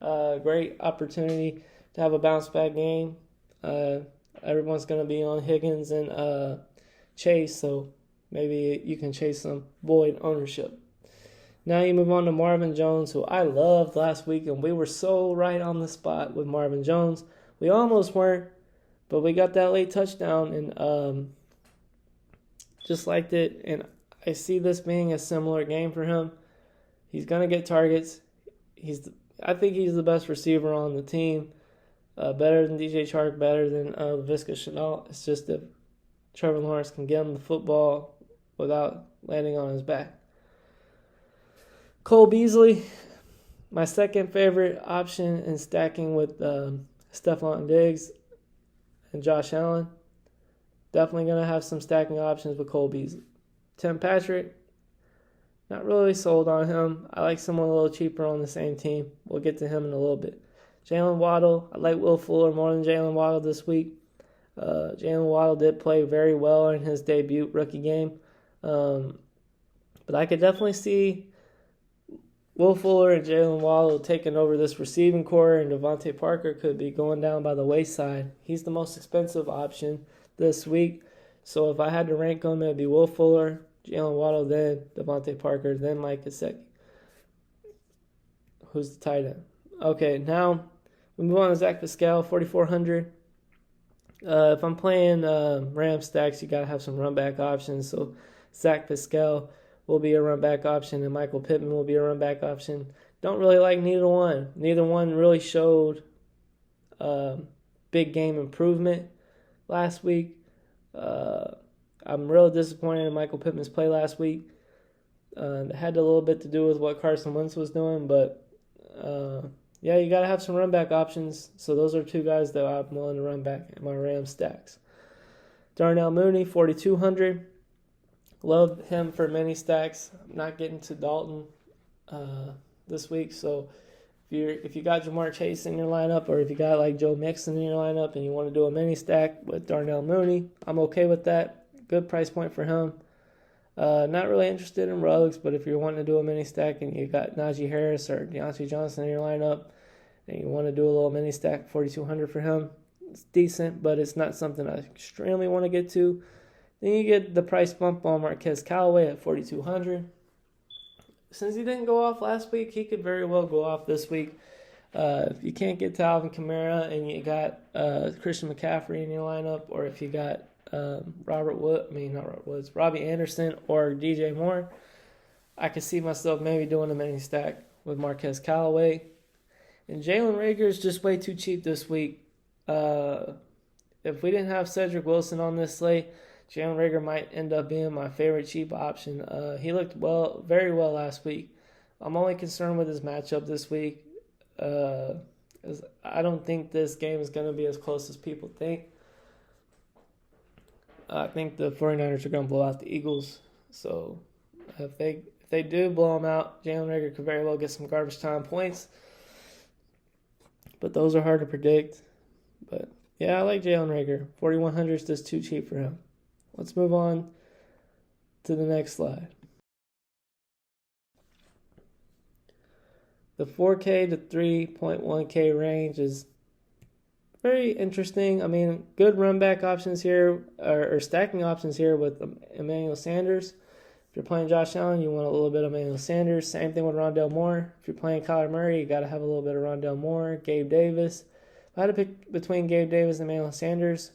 Great opportunity to have a bounce back game. Everyone's going to be on Higgins and Chase, so maybe you can chase some Boyd ownership. Now you move on to Marvin Jones, who I loved last week, and we were so right on the spot with Marvin Jones. We almost weren't, but we got that late touchdown and just liked it. And I see this being a similar game for him. He's going to get targets. I think he's the best receiver on the team. Better than DJ Chark, better than LaVisca Chenault. It's just if Trevor Lawrence can get him the football without landing on his back. Cole Beasley, my second favorite option in stacking with Stephon Diggs and Josh Allen. Definitely going to have some stacking options with Cole Beasley. Tim Patrick, not really sold on him. I like someone a little cheaper on the same team. We'll get to him in a little bit. Jalen Waddle, I like Will Fuller more than Jalen Waddle this week. Jalen Waddle did play very well in his debut rookie game. But I could definitely see Will Fuller and Jalen Waddle taking over this receiving core, and Devontae Parker could be going down by the wayside. He's the most expensive option this week. So if I had to rank them, it would be Will Fuller, Jalen Waddle, then Devontae Parker, then Mike Gesicki, who's the tight end. Okay, now we move on to Zach Pascal, 4,400. If I'm playing Ram stacks, you got to have some run back options. So Zach Pascal will be a run back option, and Michael Pittman will be a run back option. Don't really like neither one. Neither one really showed big game improvement last week. I'm really disappointed in Michael Pittman's play last week. It had a little bit to do with what Carson Wentz was doing, but yeah, you got to have some run back options. So those are two guys that I'm willing to run back in my Ram stacks. Darnell Mooney, 4,200. Love him for many stacks. I'm not getting to Dalton this week, so if you got Jamar Chase in your lineup, or if you got like Joe Mixon in your lineup and you want to do a mini stack with Darnell Mooney, I'm okay with that. Good price point for him. Not really interested in Ruggs, but if you're wanting to do a mini stack and you got Najee Harris or Deontay Johnson in your lineup and you want to do a little mini stack, 4,200 for him, it's decent, but it's not something I extremely want to get to. Then you get the price bump on Marquez Callaway at 4,200. Since he didn't go off last week, he could very well go off this week. If you can't get to Alvin Kamara and you got Christian McCaffrey in your lineup, or if you got Robbie Anderson or DJ Moore, I could see myself maybe doing a mini stack with Marquez Callaway. And Jalen Rager is just way too cheap this week. If we didn't have Cedric Wilson on this slate, Jalen Rager might end up being my favorite cheap option. He looked very well last week. I'm only concerned with his matchup this week. I don't think this game is going to be as close as people think. I think the 49ers are going to blow out the Eagles. So if they do blow them out, Jalen Rager could very well get some garbage time points. But those are hard to predict. But yeah, I like Jalen Rager. 4,100 is just too cheap for him. Let's move on to the next slide. The 4K to 3.1K range is very interesting. I mean, good run back options here, or stacking options here with Emmanuel Sanders. If you're playing Josh Allen, you want a little bit of Emmanuel Sanders. Same thing with Rondale Moore. If you're playing Kyler Murray, you got to have a little bit of Rondale Moore. Gabe Davis. If I had to pick between Gabe Davis and Emmanuel Sanders,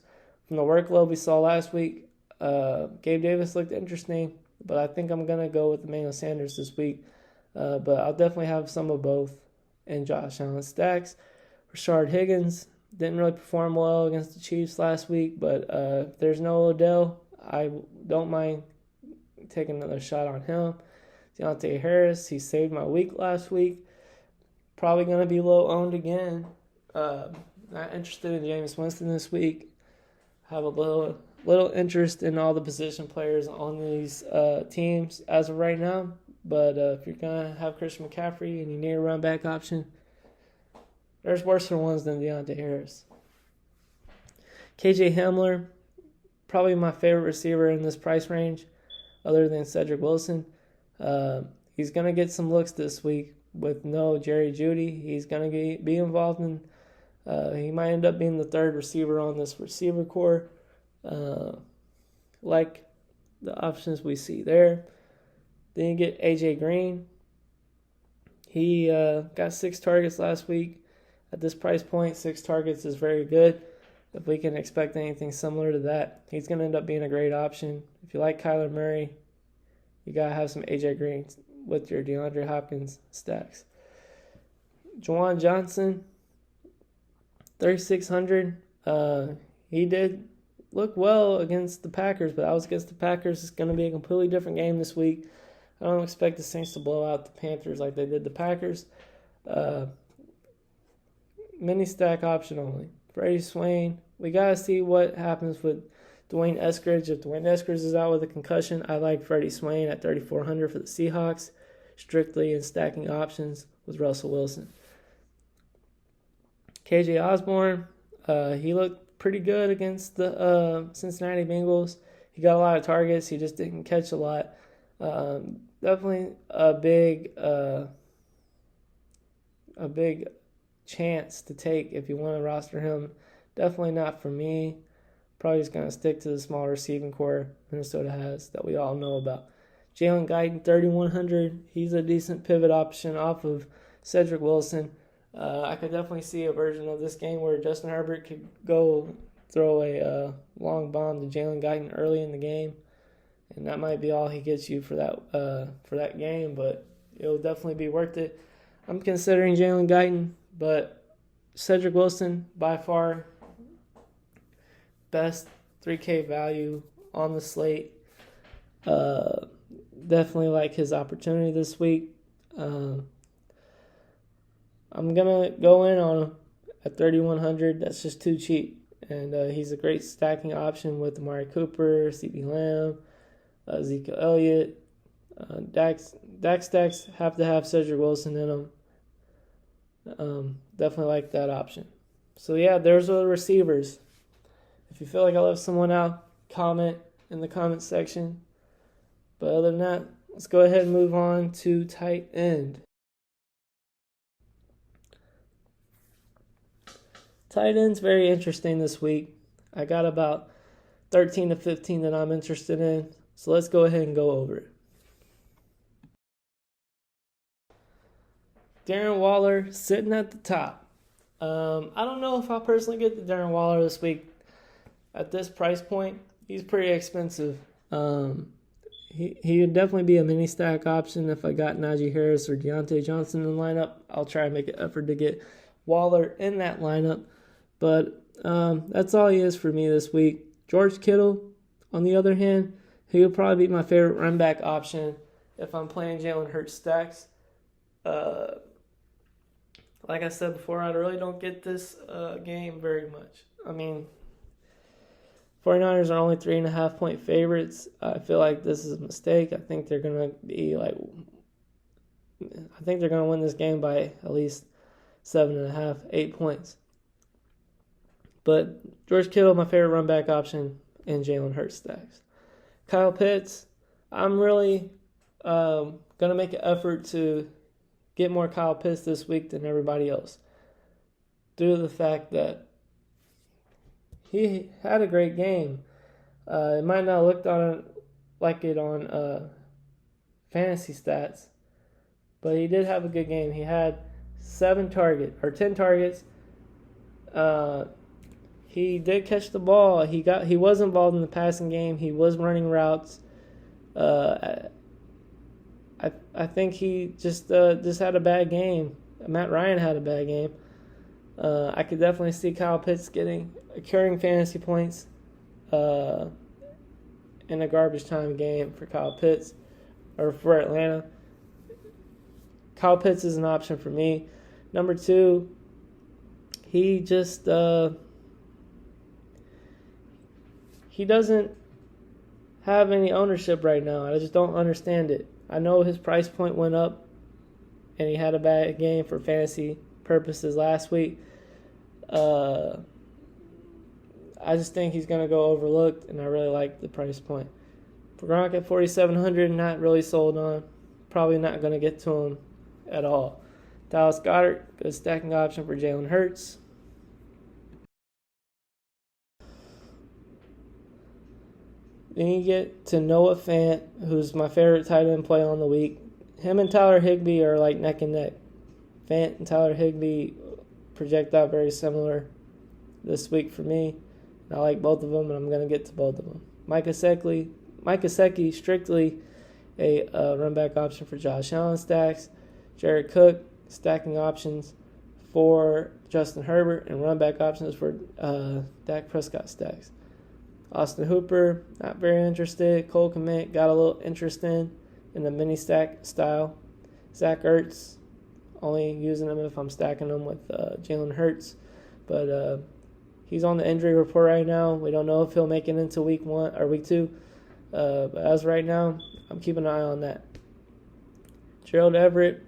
from the workload we saw last week, Gabe Davis looked interesting, but I think I'm going to go with Emmanuel Sanders this week. But I'll definitely have some of both in Josh Allen stacks. Rashard Higgins didn't really perform well against the Chiefs last week, but if there's no Odell, I don't mind taking another shot on him. Deontay Harris, he saved my week last week. Probably going to be low owned again. Not interested in Jameis Winston this week. Have a little interest in all the position players on these teams as of right now. But if you're going to have Christian McCaffrey and you need a run back option, there's worse ones than Deontay Harris. KJ Hamler, probably my favorite receiver in this price range, other than Cedric Wilson. He's going to get some looks this week with no Jerry Jeudy. He's going to be involved in, he might end up being the third receiver on this receiver core, like the options we see there. Then you get A.J. Green. He got 6 targets last week. At this price point, 6 targets is very good. If we can expect anything similar to that, he's going to end up being a great option. If you like Kyler Murray, you got to have some A.J. Green with your DeAndre Hopkins stacks. Juwan Johnson, 3,600. He did look well against the Packers, but I was against the Packers. It's going to be a completely different game this week. I don't expect the Saints to blow out the Panthers like they did the Packers. Mini stack option only. Freddie Swain. We got to see what happens with Dwayne Eskridge. If Dwayne Eskridge is out with a concussion, I like Freddie Swain at 3,400 for the Seahawks, strictly in stacking options with Russell Wilson. KJ Osborne, he looked pretty good against the Cincinnati Bengals. He got a lot of targets. He just didn't catch a lot. Definitely a big chance to take if you want to roster him. Definitely not for me. Probably just going to stick to the small receiving core Minnesota has that we all know about. Jalen Guyton, 3,100. He's a decent pivot option off of Cedric Wilson. I could definitely see a version of this game where Justin Herbert could go throw a long bomb to Jalen Guyton early in the game. And that might be all he gets you for that game, but it'll definitely be worth it. I'm considering Jalen Guyton, but Cedric Wilson, by far, best 3K value on the slate. Definitely like his opportunity this week. I'm going to go in on him at 3,100. That's just too cheap. And he's a great stacking option with Amari Cooper, CeeDee Lamb, Ezekiel Elliott. Dak stacks have to have Cedric Wilson in them. Definitely like that option. So yeah, there's the receivers. If you feel like I left someone out, comment in the comment section. But other than that, let's go ahead and move on to tight end. Tight end's very interesting this week. I got about 13 to 15 that I'm interested in. So let's go ahead and go over it. Darren Waller sitting at the top. I don't know if I'll personally get the Darren Waller this week. At this price point, he's pretty expensive. He would definitely be a mini stack option if I got Najee Harris or Deontay Johnson in the lineup. I'll try and make an effort to get Waller in that lineup. But That's all he is for me this week. George Kittle, on the other hand, he would probably be my favorite run back option if I'm playing Jalen Hurts stacks. Like I said before, I really don't get this game very much. I mean, 49ers are only 3.5 point favorites. I feel like this is a mistake. I think they're going to win this game by at least 7.5, 8 points. But George Kittle, my favorite run back option in Jalen Hurts stacks. Kyle Pitts, I'm really going to make an effort to get more Kyle Pitts this week than everybody else, due to the fact that he had a great game. It might not look like it on fantasy stats, but he did have a good game. He had 10 targets. He did catch the ball. He was involved in the passing game. He was running routes. I think he just had a bad game. Matt Ryan had a bad game. I could definitely see Kyle Pitts carrying fantasy points in a garbage time game for Kyle Pitts or for Atlanta. Kyle Pitts is an option for me. Number 2, he just he doesn't have any ownership right now. I just don't understand it. I know his price point went up and he had a bad game for fantasy purposes last week. I just think he's going to go overlooked, and I really like the price point. For Gronk at 4,700, not really sold on. Probably not going to get to him at all. Dallas Goedert, good stacking option for Jalen Hurts. Then you get to Noah Fant, who's my favorite tight end play on the week. Him and Tyler Higbee are like neck and neck. Fant and Tyler Higbee project out very similar this week for me. I like both of them, and I'm going to get to both of them. Mike Gesicki, strictly a run back option for Josh Allen stacks. Jared Cook, stacking options for Justin Herbert, and run back options for Dak Prescott stacks. Austin Hooper, not very interested. Cole Kmet, got a little interest in the mini stack style. Zach Ertz, only using him if I'm stacking them with Jalen Hurts. But he's on the injury report right now. We don't know if he'll make it into week 1 or week 2. But as of right now, I'm keeping an eye on that. Gerald Everett,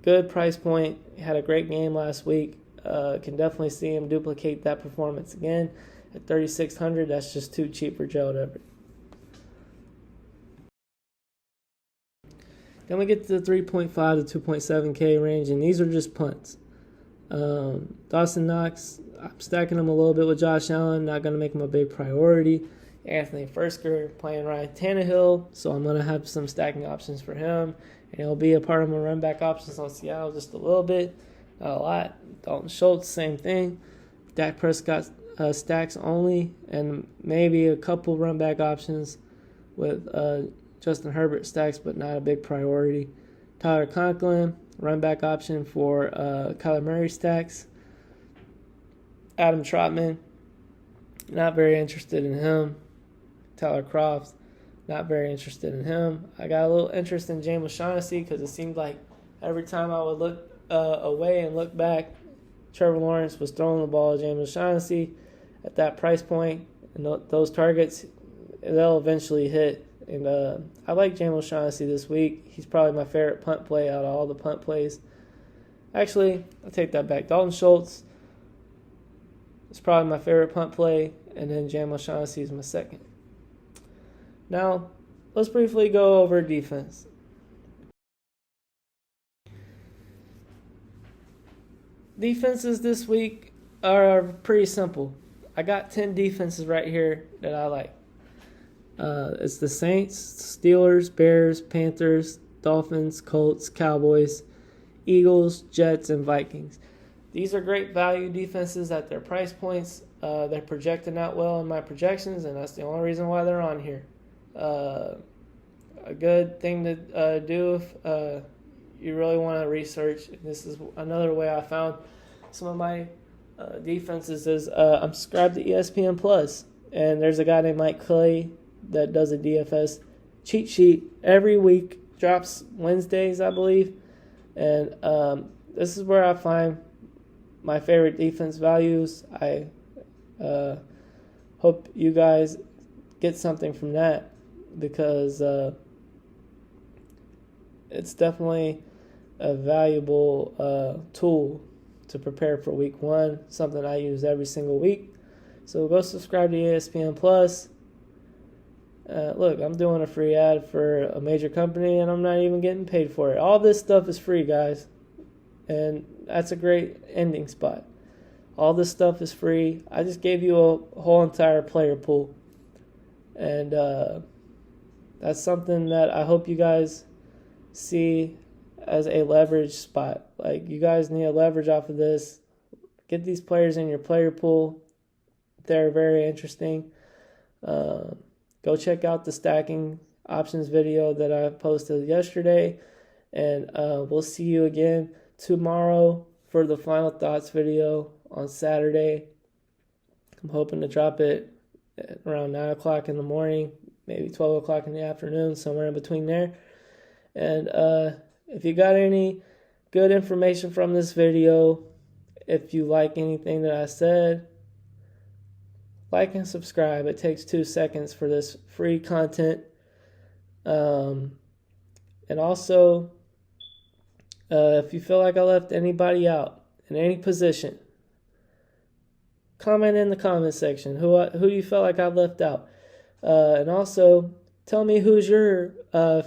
good price point. He had a great game last week. Can definitely see him duplicate that performance again. At 3,600, that's just too cheap for Gerald Everett. Then we get to the 3.5 to 2.7K range, and these are just punts. Dawson Knox, I'm stacking him a little bit with Josh Allen, not going to make him a big priority. Anthony Firkser playing Ryan Tannehill, so I'm going to have some stacking options for him, and he'll be a part of my run back options on Seattle just a little bit, not a lot. Dalton Schultz, same thing. Dak Prescott stacks only, and maybe a couple run back options with Justin Herbert stacks, but not a big priority. Tyler Conklin, run back option for Kyler Murray stacks. Adam Trotman, not very interested in him. Tyler Kroft, not very interested in him. I got a little interest in James O'Shaughnessy because it seemed like every time I would look away and look back, Trevor Lawrence was throwing the ball at James O'Shaughnessy at that price point, and those targets, they'll eventually hit. And I like James O'Shaughnessy this week. He's probably my favorite punt play out of all the punt plays. Actually, I'll take that back. Dalton Schultz is probably my favorite punt play, and then James O'Shaughnessy is my second. Now, let's briefly go over defense. Defenses this week are pretty simple. I got 10 defenses right here that I like. It's the Saints, Steelers, Bears, Panthers, Dolphins, Colts, Cowboys, Eagles, Jets, and Vikings. These are great value defenses at their price points. They're projecting out well in my projections, and that's the only reason why they're on here. A good thing to do if you really want to research. This is another way I found some of my defenses is I'm subscribed to ESPN Plus, and there's a guy named Mike Clay that does a DFS cheat sheet every week. Drops Wednesdays, I believe, and this is where I find my favorite defense values. I hope you guys get something from that because it's definitely a valuable tool to prepare for week one, something I use every single week. So go subscribe to ESPN Plus. Look, I'm doing a free ad for a major company and I'm not even getting paid for it. All this stuff is free, guys. And that's a great ending spot. All this stuff is free. I just gave you a whole entire player pool. And that's something that I hope you guys see as a leverage spot. Like, you guys need a leverage off of this. Get these players in your player pool. They're very interesting. Go check out the stacking options video that I posted yesterday. And we'll see you again tomorrow for the final thoughts video on Saturday. I'm hoping to drop it at around 9 o'clock in the morning, maybe 12 o'clock in the afternoon, somewhere in between there. And if you got any good information from this video, if you like anything that I said, like and subscribe. It takes 2 seconds for this free content. And also, if you feel like I left anybody out in any position, comment in the comment section who you felt like I left out. And also, tell me who's your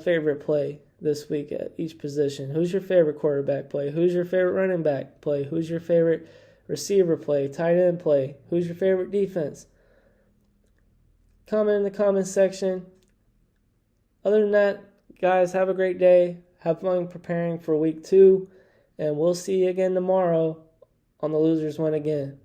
favorite play this week at each position. Who's your favorite quarterback play? Who's your favorite running back play? Who's your favorite receiver play, tight end play? Who's your favorite defense? Comment in the comment section. Other than that, guys, have a great day. Have fun preparing for week 2. And we'll see you again tomorrow on the Losers Win Again.